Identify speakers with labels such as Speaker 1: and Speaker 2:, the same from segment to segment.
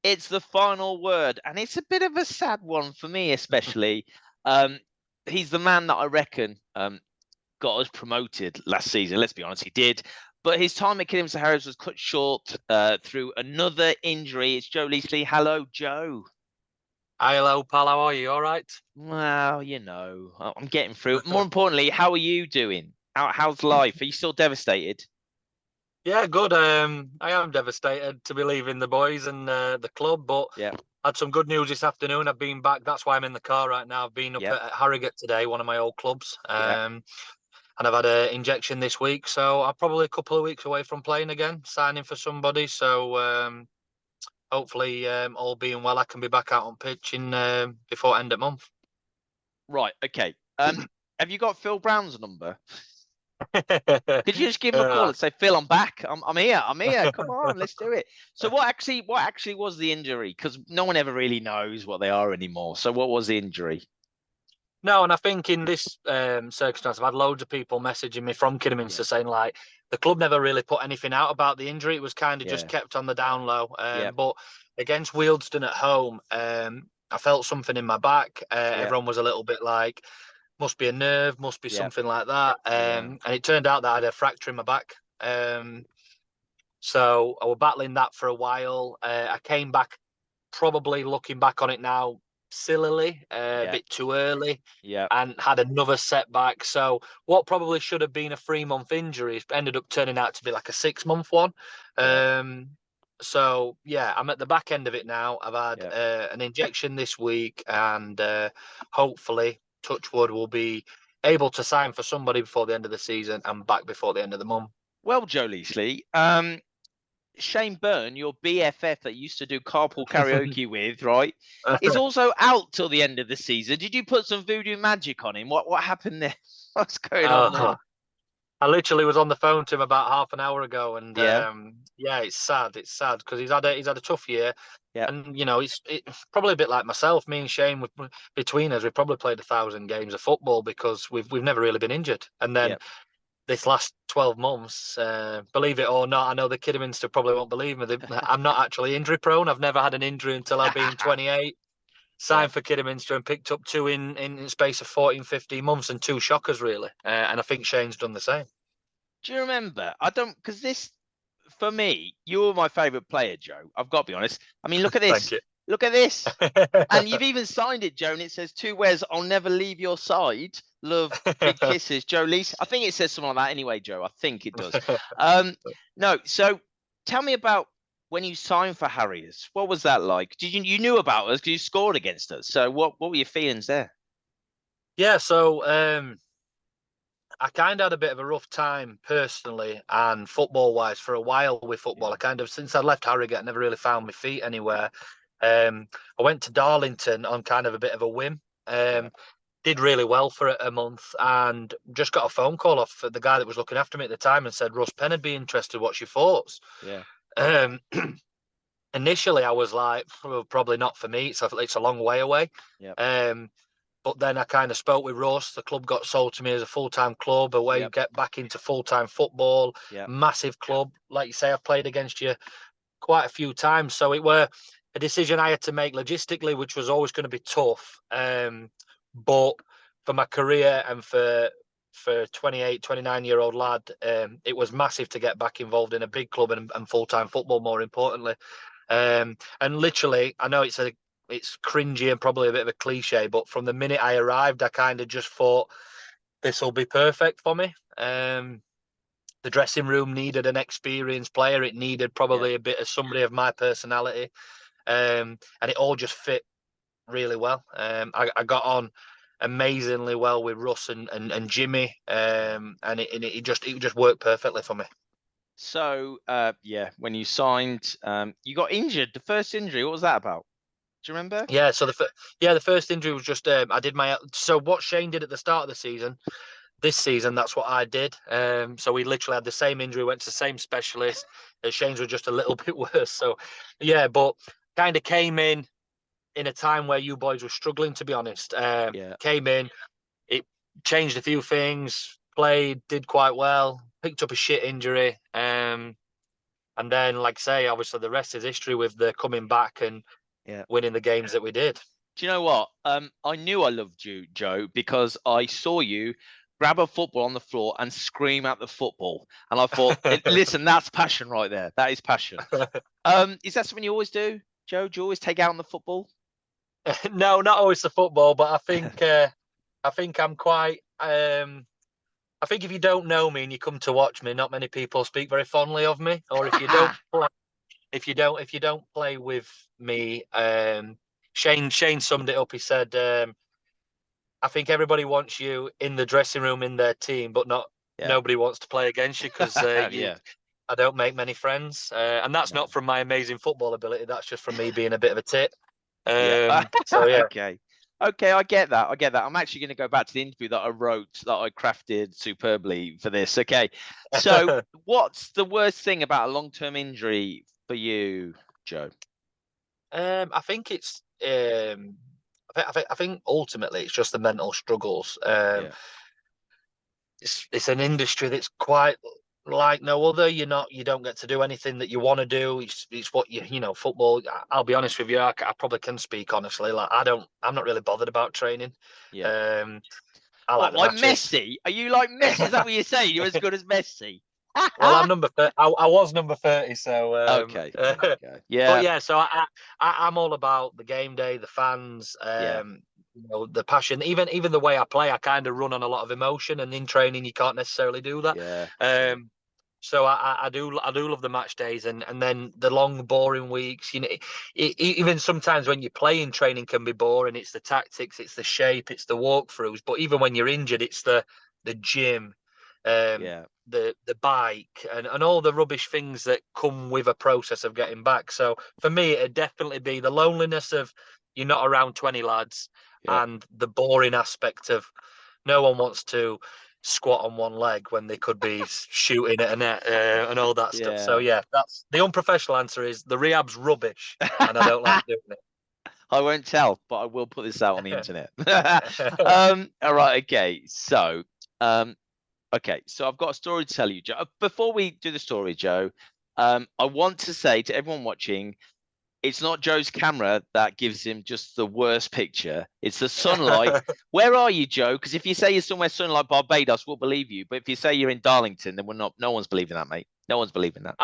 Speaker 1: It's the final word, and it's a bit of a sad one for me, especially. Um, he's the man that I reckon got us promoted last season. Let's be honest, he did. But his time at Kidderminster Harriers was cut short through another injury. It's Joe Leesley. Hello, Joe.
Speaker 2: Hi, hello, pal. How are you? All right?
Speaker 1: Well, I'm getting through. More importantly, how are you doing? How's life? Are you still devastated?
Speaker 2: Yeah, good. I am devastated to be leaving the boys and the club, but
Speaker 1: Yeah,
Speaker 2: I had some good news this afternoon. I've been back. That's why I'm in the car right now. I've been up
Speaker 1: yeah,
Speaker 2: at Harrogate today, one of my old clubs,
Speaker 1: yeah.
Speaker 2: and I've had an injection this week. So I'm probably a couple of weeks away from playing again, signing for somebody. So hopefully, all being well, I can be back out on pitch in before end of month.
Speaker 1: Right. Okay. Have you got Phil Brown's number? Could you just give him a call
Speaker 2: Uh,
Speaker 1: and say, Phil, I'm back. I'm here. I'm here. Come on, let's do it. So what actually was the injury? Because no one ever really knows what they are anymore. So what was the injury?
Speaker 2: No, and I think in this circumstance, I've had loads of people messaging me from
Speaker 1: Yeah,
Speaker 2: Kidderminster saying like the club never really put anything out about the injury. It was kind of just
Speaker 1: yeah,
Speaker 2: kept on the down low.
Speaker 1: yeah,
Speaker 2: But against Wealdstone at home, I felt something in my back.
Speaker 1: yeah,
Speaker 2: Everyone was a little bit like, must be a nerve, must be
Speaker 1: yeah,
Speaker 2: something like that.
Speaker 1: yeah,
Speaker 2: And it turned out that I had a fracture in my back. So I was battling that for a while. I came back, probably looking back on it now, sillily, a
Speaker 1: yeah,
Speaker 2: bit too early,
Speaker 1: yeah,
Speaker 2: and had another setback. So what probably should have been a 3 month injury ended up turning out to be like a 6 month one.
Speaker 1: yeah,
Speaker 2: Um, so yeah, I'm at the back end of it now. I've had
Speaker 1: yeah.
Speaker 2: an injection this week, and hopefully, touch wood, will be able to sign for somebody before the end of the season and back before the end of the month.
Speaker 1: Well, Joe Leesley, Shane Byrne, your BFF that you used to do carpool karaoke with, right, is also out till the end of the season. Did you put some voodoo magic on him? What happened there? What's going on
Speaker 2: Oh,
Speaker 1: there?
Speaker 2: I literally was on the phone to him about half an hour ago, and
Speaker 1: Yeah,
Speaker 2: yeah, it's sad. It's sad because he's had a tough year,
Speaker 1: yeah,
Speaker 2: and it's probably a bit like myself. Me and Shane, between us, we've probably played 1,000 games of football because we've never really been injured. And
Speaker 1: yeah.
Speaker 2: then this last 12 months, believe it or not, I know the Kidderminster probably won't believe me. I'm not actually injury prone. I've never had an injury until I've been 28.
Speaker 1: Yeah.
Speaker 2: Signed for Kidderminster and picked up two in space of 14, 15 months, and two shockers really. And I think Shane's done the same.
Speaker 1: Do you remember? I don't, because this, for me, you were my favourite player, Joe. I've got to be honest. I mean, look at
Speaker 2: Thank
Speaker 1: this.
Speaker 2: you.
Speaker 1: Look at this. And you've even signed it, Joe, and it says two ways, I'll never leave your side. Love, big kisses, Joe Lees. I think it says something like that anyway, Joe. I think it does. Um, no, so tell me about when you signed for Harriers. What was that like? Did you knew about us because you scored against us? So what were your feelings there?
Speaker 2: Yeah, so I kind of had a bit of a rough time personally and football wise for a while with football.
Speaker 1: Yeah,
Speaker 2: I kind of, since I left Harrogate, I never really found my feet anywhere. I went to Darlington on kind of a bit of a whim.
Speaker 1: yeah,
Speaker 2: Did really well for a month and just got a phone call off the guy that was looking after me at the time and said, Russ Penn would be interested. What's your thoughts?
Speaker 1: yeah,
Speaker 2: Um, Initially, I was like, well, probably not for me. It's a long way away.
Speaker 1: yeah,
Speaker 2: Um, But then I kind of spoke with Ross. The club got sold to me as a full-time club, a way
Speaker 1: yeah,
Speaker 2: you get back into full-time football.
Speaker 1: yeah,
Speaker 2: Massive club. Like you say, I've played against you quite a few times. So it were a decision I had to make logistically, which was always going to be tough. But for my career and for 28, 29-year-old lad, it was massive to get back involved in a big club and full-time football, more importantly. And literally, I know it's cringy and probably a bit of a cliche, but from the minute I arrived, I kind of just thought this will be perfect for me. The dressing room needed an experienced player. It needed
Speaker 1: yeah.
Speaker 2: probably a bit of somebody of my personality, and it all just fit really well. I got on amazingly well with Russ and Jimmy, and it just worked perfectly for me.
Speaker 1: So, yeah, when you signed, you got injured. The first injury, what was that about? Do you remember?
Speaker 2: Yeah, so the first injury was just I did my so what Shane did at the start of the season. This season, that's what I did. So we literally had the same injury, went to the same specialist. Shane's were just a little bit worse. So, yeah, but kind of came in a time where you boys were struggling, to be honest.
Speaker 1: Yeah,
Speaker 2: Came in, it changed a few things, played, did quite well, picked up a shit injury. And then, like I say, obviously the rest is history with the coming back and winning the games that we did.
Speaker 1: Do you know what? I knew I loved you, Joe, because I saw you grab a football on the floor and scream at the football. And I thought, listen, that's passion right there. That is passion. Is that something you always do, Joe? Do you always take out on the football?
Speaker 2: No, not always the football, but I think I'm quite. I think if you don't know me and you come to watch me, not many people speak very fondly of me. Or if you don't play, if you don't play with me, Shane summed it up. He said, "I think everybody wants you in the dressing room in their team, but nobody wants to play against you because I don't make many friends, and that's not from my amazing football ability. That's just from me being a bit of a tit." So yeah.
Speaker 1: Okay, I get that. I'm actually going to go back to the interview that I wrote, that I crafted superbly for this. Okay, so what's the worst thing about a long-term injury for you, Joe?
Speaker 2: I think it's. I think ultimately it's just the mental struggles. It's an industry that's quite like no other. You don't get to do anything that you want to do. It's what football. I'll be honest with you. I probably can speak honestly. Like I'm not really bothered about training. I like the
Speaker 1: like
Speaker 2: matches.
Speaker 1: Messi? Are you like Messi? Is that what you're saying? You're as good as Messi?
Speaker 2: Well, I'm number 30. I was number 30, so
Speaker 1: okay.
Speaker 2: But yeah, so I'm all about the game day, the fans, the passion. Even the way I play, I kind of run on a lot of emotion, and in training, you can't necessarily do that. So I do love the match days, and then the long, boring weeks. Even sometimes when you play in training can be boring. It's the tactics, it's the shape, it's the walkthroughs. But even when you're injured, it's the gym. The bike and all the rubbish things that come with a process of getting back. So for me, it'd definitely be the loneliness of you're not around 20 lads and the boring aspect of no one wants to squat on one leg when they could be shooting at a net and all that stuff. So yeah, that's the unprofessional answer is the rehab's rubbish and I don't like doing it.
Speaker 1: I won't tell, but I will put this out on the internet. All right, okay. So I've got a story to tell you, Joe. Before we do the story, Joe, I want to say to everyone watching, it's not Joe's camera that gives him just the worst picture. It's the sunlight. Where are you, Joe? Because if you say you're somewhere sunny like Barbados, we'll believe you. But if you say you're in Darlington, then we're not. No one's believing that, mate. No one's believing that.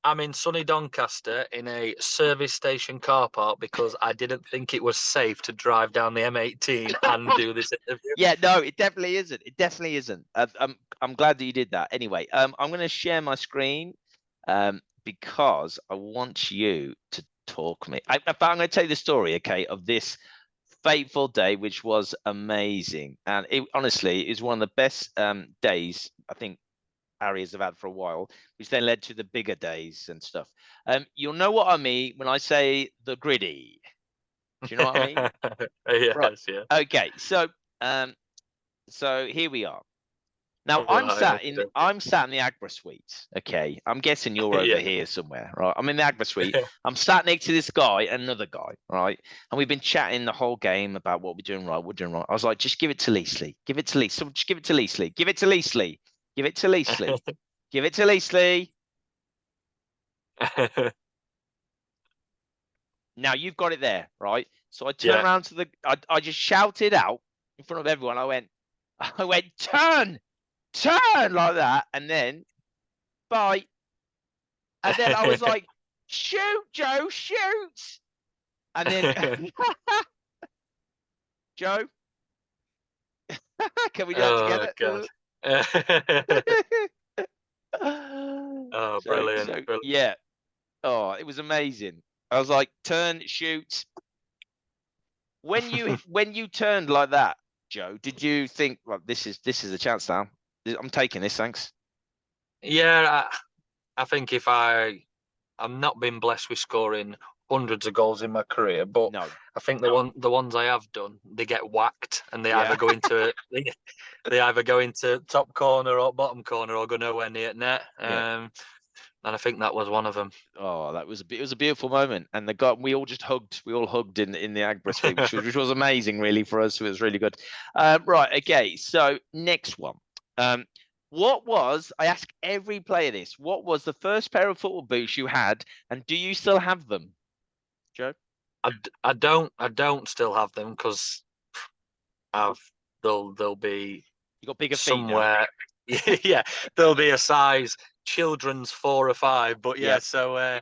Speaker 2: I'm in sunny Doncaster in a service station car park because I didn't think it was safe to drive down the M18 and do this interview.
Speaker 1: Yeah, no, it definitely isn't. It definitely isn't. I'm glad that you did that. Anyway, I'm going to share my screen because I want you to talk me. I'm going to tell you the story, okay, of this fateful day, which was amazing. And it honestly is one of the best days I think Harriers have had for a while, which then led to the bigger days and stuff. You'll know what I mean when I say the gritty. Do you know what I mean?
Speaker 2: Yes,
Speaker 1: right.
Speaker 2: Yeah.
Speaker 1: Okay, so here we are. Now I'm sat in the Agra suite. Okay, I'm guessing you're over here somewhere, right? I'm in the Agra suite. I'm sat next to this guy and another guy, right? And we've been chatting the whole game about what we're doing right, we're doing right. I was like, just give it to Leasley. Give it to Leasley. Someone just give it to Leasley. Give it to Leasley. Give it to Leasley. Give it to Leasley. Now you've got it there, right? So I turned around to I just shouted out in front of everyone. I went, turn like that, and then bye. And then I was like, shoot, Joe, shoot. And then Joe, can we do that together?
Speaker 2: Oh, brilliant. Brilliant.
Speaker 1: Yeah. Oh, it was amazing. I was like, turn, shoot. When you turned like that, Joe, did you think, well, this is a chance now? I'm taking this, thanks.
Speaker 2: Yeah, I think if I've not been blessed with scoring hundreds of goals in my career, but I think the ones I have done, they get whacked and they either go into they either go into top corner or bottom corner or go nowhere near net. And I think that was one of them.
Speaker 1: Oh, it was a beautiful moment, and we all just hugged. We all hugged in the Agra suite, which was amazing, really, for us. It was really good. Right, okay. So next one. What was, I ask every player this, what was the first pair of football boots you had, and do you still have them, Joe?
Speaker 2: I don't still have them because I've they'll be
Speaker 1: You got bigger feet now.
Speaker 2: somewhere. Yeah, there'll be a size children's 4 or 5. But yeah,
Speaker 1: Yep.
Speaker 2: so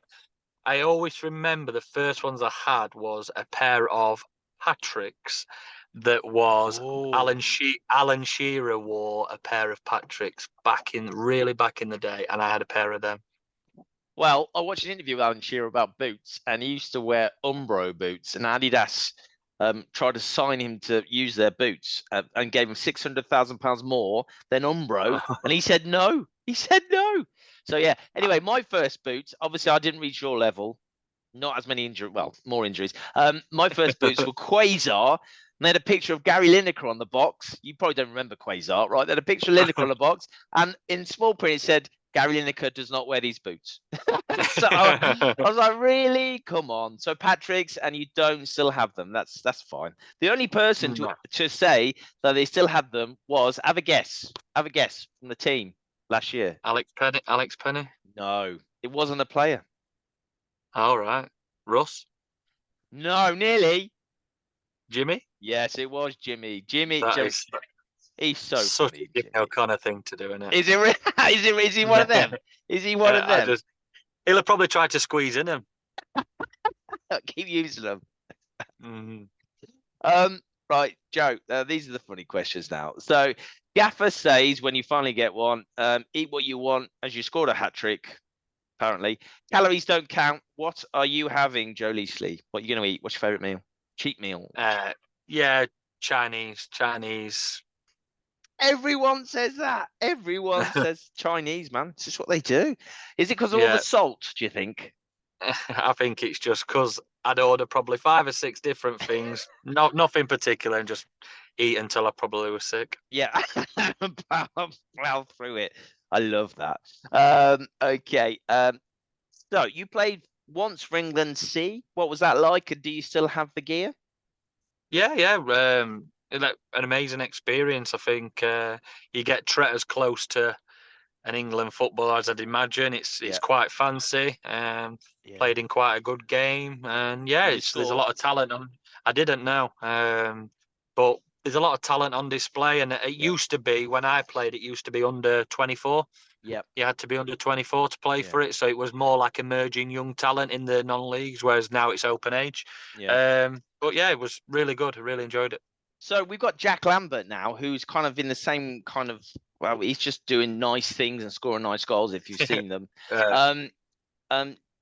Speaker 2: I always remember the first ones I had was a pair of Patricks that was
Speaker 1: Oh.
Speaker 2: Alan Shearer wore a pair of Patricks really back in the day, and I had a pair of them.
Speaker 1: Well, I watched an interview with Alan Shearer about boots, and he used to wear Umbro boots, and Adidas tried to sign him to use their boots and gave him £600,000 more than Umbro, and he said no. He said no. So yeah. Anyway, my first boots. Obviously, I didn't reach your level. Not as many injuries. Well, more injuries. My first boots were Quasar. And they had a picture of Gary Lineker on the box. You probably don't remember Quasar, right? They had a picture of Lineker on the box, and in small print it said Gary Lineker does not wear these boots. So I was like, really? Come on. So Patrick's, and you don't still have them. That's fine. The only person to say that they still had them was, have a guess. Have a guess from the team last year.
Speaker 2: Alex Penny. Alex Penny.
Speaker 1: No, it wasn't a player.
Speaker 2: All right. Russ.
Speaker 1: No, nearly.
Speaker 2: Jimmy.
Speaker 1: Yes, it was Jimmy. Jimmy,
Speaker 2: That
Speaker 1: Jimmy.
Speaker 2: is
Speaker 1: He's so
Speaker 2: such
Speaker 1: funny,
Speaker 2: a
Speaker 1: Jimmy.
Speaker 2: Jimmy O'Connor thing to do, isn't it?
Speaker 1: Is it? Is he one of them? Is he one of them?
Speaker 2: He'll have probably tried to squeeze in him.
Speaker 1: Keep using them.
Speaker 2: Mm-hmm.
Speaker 1: Right, Joe. These are the funny questions now. So, Gaffer says when you finally get one, eat what you want as you scored a hat trick. Apparently, calories don't count. What are you having, Joe Leesley? What are you going to eat? What's your favorite meal? Cheap meal.
Speaker 2: Yeah, Chinese.
Speaker 1: Everyone says that. Everyone says Chinese, man. It's just what they do. Is it because of all
Speaker 2: Yeah.
Speaker 1: the salt, do you think?
Speaker 2: I think it's just because I'd order probably 5 or 6 different things, nothing particular, and just eat until I probably was sick.
Speaker 1: Yeah, plow through it. I love that. Okay. So you played once for England C. What was that like? And do you still have the gear?
Speaker 2: Yeah. An amazing experience. I think you get treated as close to an England footballer as I'd imagine. It's quite fancy. Played in quite a good game, and there's a lot of talent on. I didn't know, but there's a lot of talent on display, and it used to be when I played. It used to be under 24.
Speaker 1: Yep.
Speaker 2: You had to be under 24 to play for it, so it was more like emerging young talent in the non-leagues, whereas now it's open age. But yeah, it was really good. I really enjoyed it.
Speaker 1: So we've got Jack Lambert now, who's kind of in the same kind of. Well, he's just doing nice things and scoring nice goals. If you've seen them,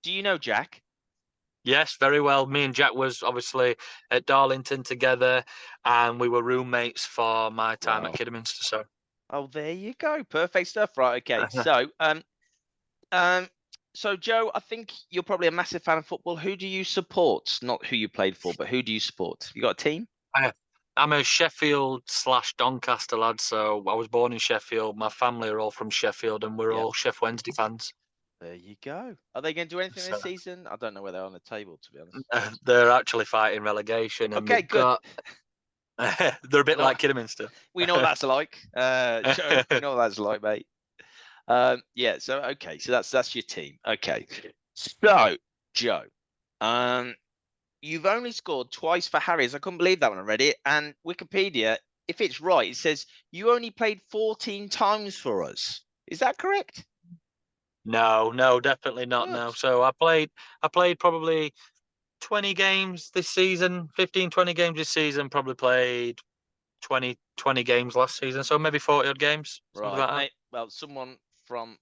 Speaker 1: do you know Jack?
Speaker 2: Yes, very well. Me and Jack was obviously at Darlington together, and we were roommates for my time at Kidderminster. So,
Speaker 1: there you go, perfect stuff. Right, okay. So Joe, I think you're probably a massive fan of football. Who do you support? Not who you played for, but who do you support? You got a team?
Speaker 2: I'm a Sheffield/Doncaster lad. So I was born in Sheffield. My family are all from Sheffield, and we're all Sheff Wednesday fans.
Speaker 1: There you go. Are they going to do anything this season? I don't know where they're on the table, to be honest.
Speaker 2: They're actually fighting relegation. And
Speaker 1: okay, good.
Speaker 2: They're a bit like Kidderminster.
Speaker 1: We know what that's like. Joe, we know what that's like, mate. So okay, so that's your team. Okay. So, Joe, you've only scored twice for Harriers. I couldn't believe that when I read it. And Wikipedia, if it's right, it says you only played 14 times for us. Is that correct?
Speaker 2: No, definitely not. No. So I played probably 20 games this season, 15, 20 games this season, probably played 20 games last season. So maybe 40 odd games.
Speaker 1: Right. Well, someone from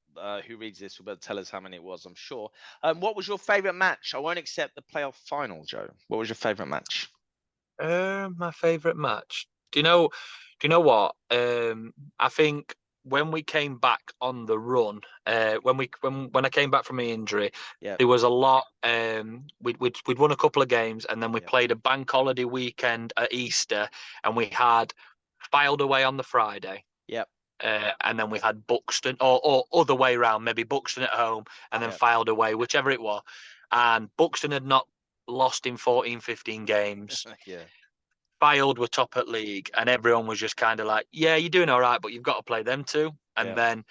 Speaker 1: who reads this will be able to tell us how many it was, I'm sure. What was your favourite match? I won't accept the playoff final, Joe. What was your favourite match?
Speaker 2: My favourite match. Do you know what? I think when we came back on the run, when I came back from my injury, there was a lot. We'd won a couple of games, and then we played a bank holiday weekend at Easter, and we had Filed Away on the Friday.
Speaker 1: Yep.
Speaker 2: And then we had Buxton, or other way around, maybe Buxton at home, and then Filed Away, whichever it was. And Buxton had not lost in 14, 15 games. Filed were top at league, and everyone was just kind of like, yeah, you're doing all right, but you've got to play them too. And then,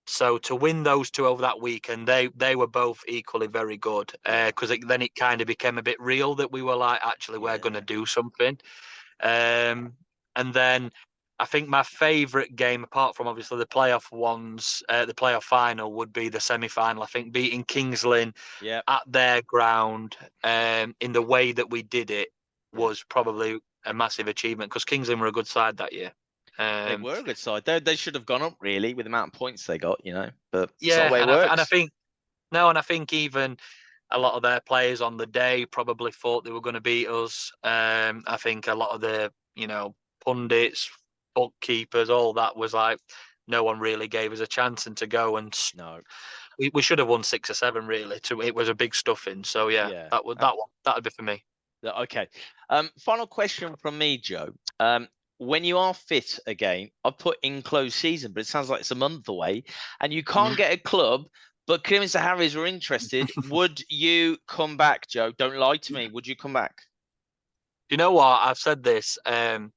Speaker 2: so to win those two over that weekend, they were both equally very good, because then it kind of became a bit real that we were like, actually, we're going to do something. And then I think my favourite game, apart from obviously the playoff ones, the playoff final, would be the semi-final. I think beating Kings Lynn at their ground, in the way that we did it, was probably a massive achievement, because Kings Lynn were a good side that year.
Speaker 1: They were a good side. They should have gone up, really, with the amount of points they got, but it's not
Speaker 2: yeah,
Speaker 1: the way it works.
Speaker 2: And I think even a lot of their players on the day probably thought they were going to beat us. I think a lot of the, pundits, bookkeepers, all that was like, no one really gave us a chance and to go. And
Speaker 1: no,
Speaker 2: we should have won 6 or 7, really. It was a big stuffing. So yeah. That'd be for me.
Speaker 1: Okay. Final question from me, Joe. When you are fit again, I've put in closed season, but it sounds like it's a month away, and you can't get a club. But Kidderminster Harriers were interested. Would you come back, Joe? Don't lie to me. Would you come back?
Speaker 2: You know what? I've said this. I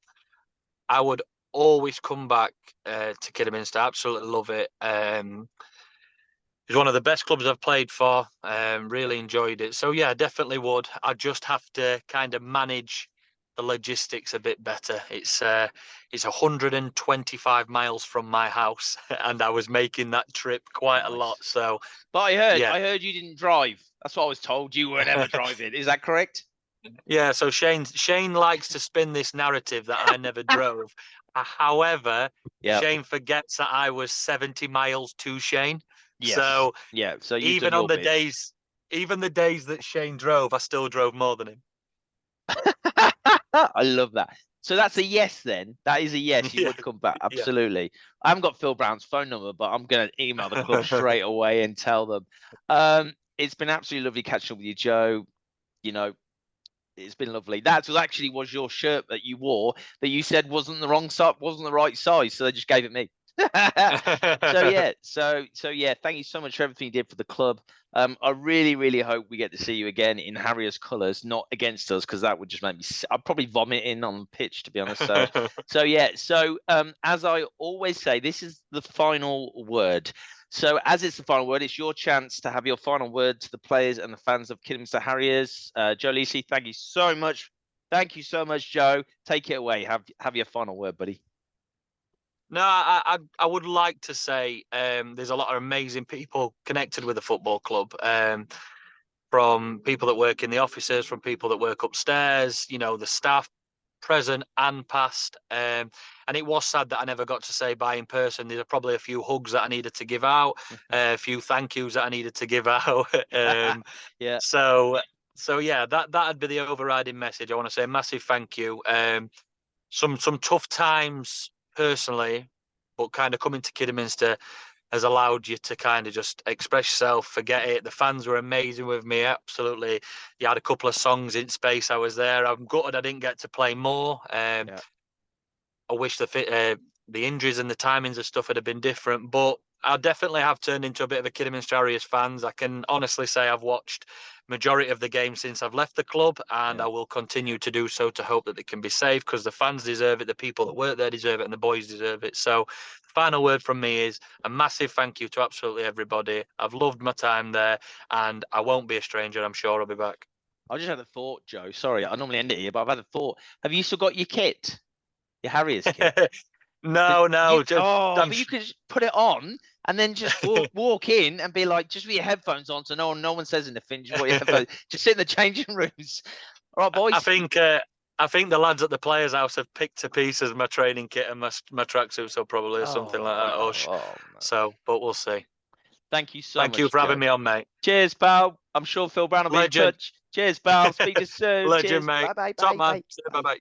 Speaker 2: would always come back to Kidderminster. Absolutely love it. It's one of the best clubs I've played for. Really enjoyed it. So yeah, definitely would. I just have to kind of manage the logistics a bit better. It's 125 miles from my house, and I was making that trip quite a lot. So,
Speaker 1: but I heard you didn't drive. That's what I was told. You were never driving. Is that correct?
Speaker 2: Yeah. So Shane likes to spin this narrative that I never drove. However, Shane forgets that I was 70 miles to Shane.
Speaker 1: Yes.
Speaker 2: So
Speaker 1: yeah. So
Speaker 2: even on the days that Shane drove, I still drove more than him.
Speaker 1: I love that. So that's a yes then. That is a yes. You would come back. Absolutely. I haven't got Phil Brown's phone number, but I'm going to email the club straight away and tell them. It's been absolutely lovely catching up with you, Joe. It's been lovely. That was your shirt that you wore that you said wasn't the right size. So they just gave it me. So yeah, thank you so much for everything you did for the club. I really, really hope we get to see you again in Harriers colours, not against us, because that would just make me. I'd probably vomit in on the pitch, to be honest. So as I always say, this is the final word. So as it's the final word, it's your chance to have your final word to the players and the fans of Kidderminster Harriers. Joe Leesley, thank you so much. Thank you so much, Joe. Take it away. Have your final word, buddy.
Speaker 2: No, I would like to say there's a lot of amazing people connected with the football club, from people that work in the offices, from people that work upstairs, the staff, present and past. And it was sad that I never got to say bye in person. There's probably a few hugs that I needed to give out, a few thank yous that I needed to give out.
Speaker 1: Yeah.
Speaker 2: So yeah, that'd be the overriding message. I want to say a massive thank you. Some tough times personally, but kind of coming to Kidderminster has allowed you to kind of just express yourself, forget it. The fans were amazing with me, absolutely. You had a couple of songs in space. I was there. I'm gutted I didn't get to play more. I wish the injuries and the timings of stuff had been different, but I definitely have turned into a bit of a Kidderminster Harriers fans. I can honestly say I've watched majority of the games since I've left the club, and I will continue to do so to hope that they can be safe, because the fans deserve it, the people that work there deserve it, and the boys deserve it. So the final word from me is a massive thank you to absolutely everybody. I've loved my time there, and I won't be a stranger. I'm sure I'll be back.
Speaker 1: I just had a thought, Joe. Sorry, I normally end it here, but I've had a thought. Have you still got your kit? Your Harriers kit?
Speaker 2: No.
Speaker 1: But you could just put it on and then just walk in and be like, just with your headphones on, so no one says anything. Just your headphones. Just sit in the changing rooms. All right, boys.
Speaker 2: I think the lads at the players' house have picked to pieces my training kit and my tracksuit, so probably something like that. But we'll see.
Speaker 1: Thank you so much.
Speaker 2: Thank you for having me on, mate.
Speaker 1: Cheers, pal. I'm sure Phil Brown will be in touch. Cheers, pal. Speak to you soon.
Speaker 2: Legend,
Speaker 1: Cheers.
Speaker 2: mate.
Speaker 1: Bye.
Speaker 2: Top man. Bye bye.